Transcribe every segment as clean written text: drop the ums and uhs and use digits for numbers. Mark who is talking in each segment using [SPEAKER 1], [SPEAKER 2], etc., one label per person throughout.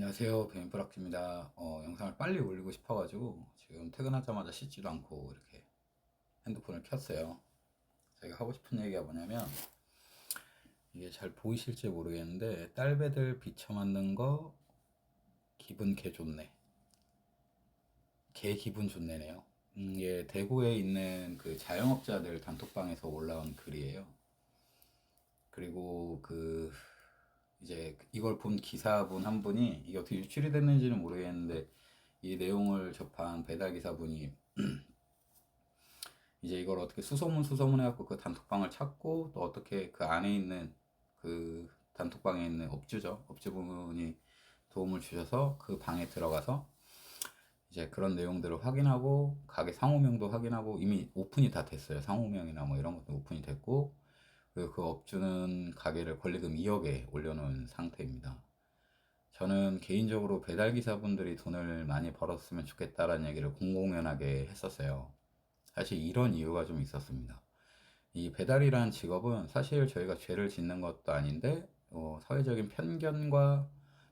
[SPEAKER 1] 안녕하세요. 배민프락입니다. 영상을 빨리 올리고 싶어가지고 지금 퇴근하자마자 씻지도 않고 이렇게 핸드폰을 켰어요. 제가 하고 싶은 얘기가 뭐냐면, 이게 잘 보이실지 모르겠는데 딸배들 비쳐 맞는 거 기분 개 좋네. 개 기분 좋네네요. 이게 대구에 있는 그 자영업자들 단톡방에서 올라온 글이에요. 그리고 이제 이걸 본 기사분 한 분이, 이게 어떻게 유출이 됐는지는 모르겠는데 이 내용을 접한 배달 기사분이 이제 이걸 어떻게 수소문 해갖고 그 단톡방을 찾고, 또 어떻게 그 안에 있는 그 단톡방에 있는 업주죠, 업주분이 도움을 주셔서 그 방에 들어가서 이제 그런 내용들을 확인하고, 가게 상호명도 확인하고, 이미 오픈이 다 됐어요. 상호명이나 뭐 이런 것도 오픈이 됐고, 그리고 그 업주는 가게를 권리금 2억에 올려놓은 상태입니다. 저는 개인적으로 배달기사분들이 돈을 많이 벌었으면 좋겠다라는 얘기를 공공연하게 했었어요. 사실 이런 이유가 좀 있었습니다. 이 배달이란 직업은 사실 저희가 죄를 짓는 것도 아닌데, 사회적인 편견과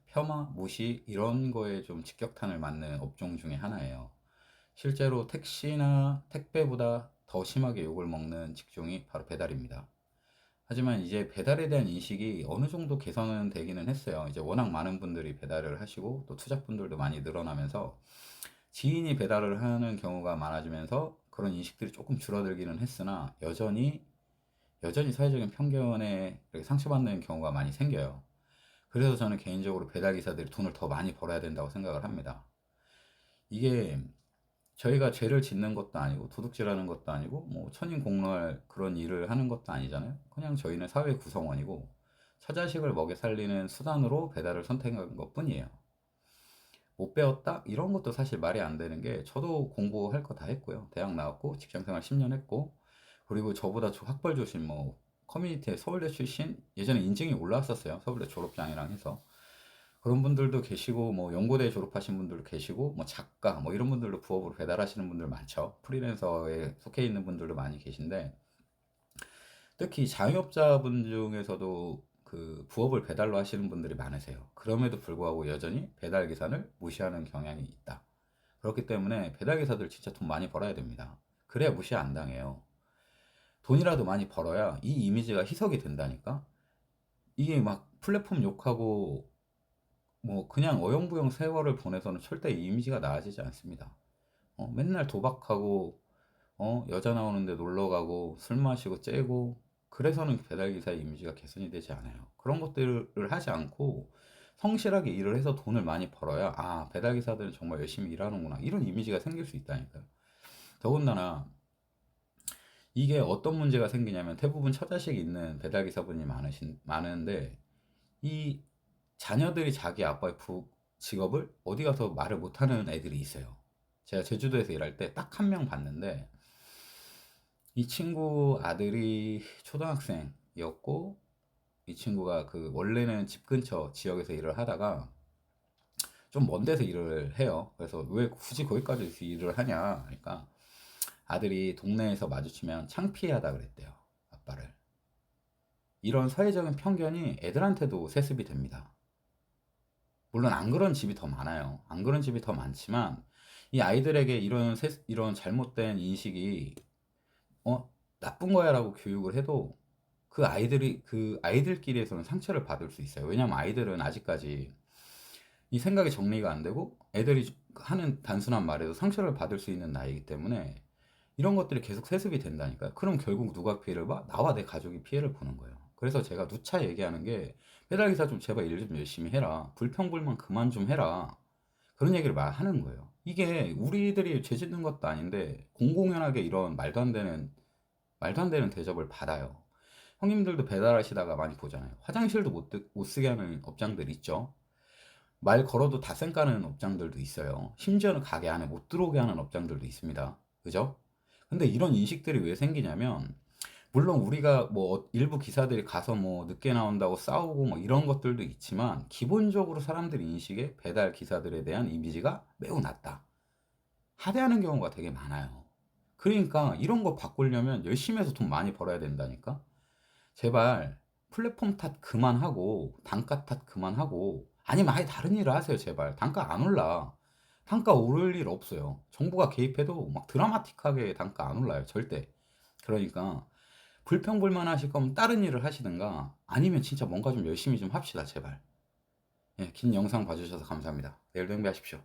[SPEAKER 1] 폄하, 무시 이런 거에 좀 직격탄을 맞는 업종 중에 하나예요. 실제로 택시나 택배보다 더 심하게 욕을 먹는 직종이 바로 배달입니다. 하지만 이제 배달에 대한 인식이 어느 정도 개선은 되기는 했어요. 이제 워낙 많은 분들이 배달을 하시고, 또 투잡분들도 많이 늘어나면서 지인이 배달을 하는 경우가 많아지면서 그런 인식들이 조금 줄어들기는 했으나, 여전히 사회적인 편견에 이렇게 상처받는 경우가 많이 생겨요. 그래서 저는 개인적으로 배달기사들이 돈을 더 많이 벌어야 된다고 생각을 합니다. 이게 저희가 죄를 짓는 것도 아니고 도둑질하는 것도 아니고 뭐 천인공노할 그런 일을 하는 것도 아니잖아요. 그냥 저희는 사회 구성원이고 처자식을 먹여 살리는 수단으로 배달을 선택한 것 뿐이에요. 못 배웠다? 이런 것도 사실 말이 안 되는 게, 저도 공부할 거 다 했고요. 대학 나왔고 직장생활 10년 했고, 그리고 저보다 학벌 조신 뭐 커뮤니티에 서울대 출신, 예전에 인증이 올라왔었어요. 서울대 졸업장이랑 해서. 그런 분들도 계시고, 뭐 연고대 졸업하신 분들도 계시고, 뭐 작가 뭐 이런 분들도 부업으로 배달하시는 분들 많죠. 프리랜서에 속해 있는 분들도 많이 계신데, 특히 자영업자분 중에서도 그 부업을 배달로 하시는 분들이 많으세요. 그럼에도 불구하고 여전히 배달 기사를 무시하는 경향이 있다. 그렇기 때문에 배달 기사들 진짜 돈 많이 벌어야 됩니다. 그래야 무시 안 당해요. 돈이라도 많이 벌어야 이 이미지가 희석이 된다니까. 이게 막 플랫폼 욕하고 뭐 그냥 어영부영 세월을 보내서는 절대 이 이미지가 나아지지 않습니다. 맨날 도박하고, 여자 나오는데 놀러 가고 술 마시고 째고, 그래서는 배달기사의 이미지가 개선이 되지 않아요. 그런 것들을 하지 않고 성실하게 일을 해서 돈을 많이 벌어야, 아, 배달기사들은 정말 열심히 일하는구나, 이런 이미지가 생길 수 있다니까요. 더군다나 이게 어떤 문제가 생기냐면, 대부분 처자식 있는 배달기사분이 많은데, 이 자녀들이 자기 아빠의 직업을 어디 가서 말을 못하는 애들이 있어요. 제가 제주도에서 일할 때 딱 한 명 봤는데, 이 친구 아들이 초등학생이었고, 이 친구가 그 원래는 집 근처 지역에서 일을 하다가 좀 먼 데서 일을 해요. 그래서 왜 굳이 거기까지 일을 하냐, 그러니까 아들이 동네에서 마주치면 창피하다 그랬대요, 아빠를. 이런 사회적인 편견이 애들한테도 세습이 됩니다. 물론 안 그런 집이 더 많아요. 안 그런 집이 더 많지만, 이 아이들에게 이런 잘못된 인식이 나쁜 거야라고 교육을 해도 그 아이들끼리에서는 상처를 받을 수 있어요. 왜냐면 아이들은 아직까지 이 생각이 정리가 안 되고, 애들이 하는 단순한 말에도 상처를 받을 수 있는 나이이기 때문에 이런 것들이 계속 세습이 된다니까요. 그럼 결국 누가 피해를 봐? 나와 내 가족이 피해를 보는 거예요. 그래서 제가 누차 얘기하는 게, 배달기사 좀 제발 일 좀 열심히 해라. 불평불만 그만 좀 해라. 그런 얘기를 하는 거예요. 이게 우리들이 죄 짓는 것도 아닌데 공공연하게 이런 말도 안 되는 대접을 받아요. 형님들도 배달하시다가 많이 보잖아요. 화장실도 못 쓰게 하는 업장들 있죠. 말 걸어도 다 쌩까는 업장들도 있어요. 심지어는 가게 안에 못 들어오게 하는 업장들도 있습니다. 그죠? 근데 이런 인식들이 왜 생기냐면, 물론 우리가 뭐 일부 기사들이 가서 뭐 늦게 나온다고 싸우고 뭐 이런 것들도 있지만, 기본적으로 사람들 인식에 배달 기사들에 대한 이미지가 매우 낮다, 하대하는 경우가 되게 많아요. 그러니까 이런 거 바꾸려면 열심히 해서 돈 많이 벌어야 된다니까. 제발 플랫폼 탓 그만하고 단가 탓 그만하고 아니면 아예 다른 일을 하세요, 제발. 단가 안 올라. 단가 오를 일 없어요. 정부가 개입해도 막 드라마틱하게 단가 안 올라요, 절대. 그러니까 불평불만 하실 거면 다른 일을 하시든가 아니면 진짜 뭔가 좀 열심히 좀 합시다, 제발. 예, 긴 영상 봐주셔서 감사합니다. 내일도 행복하십시오.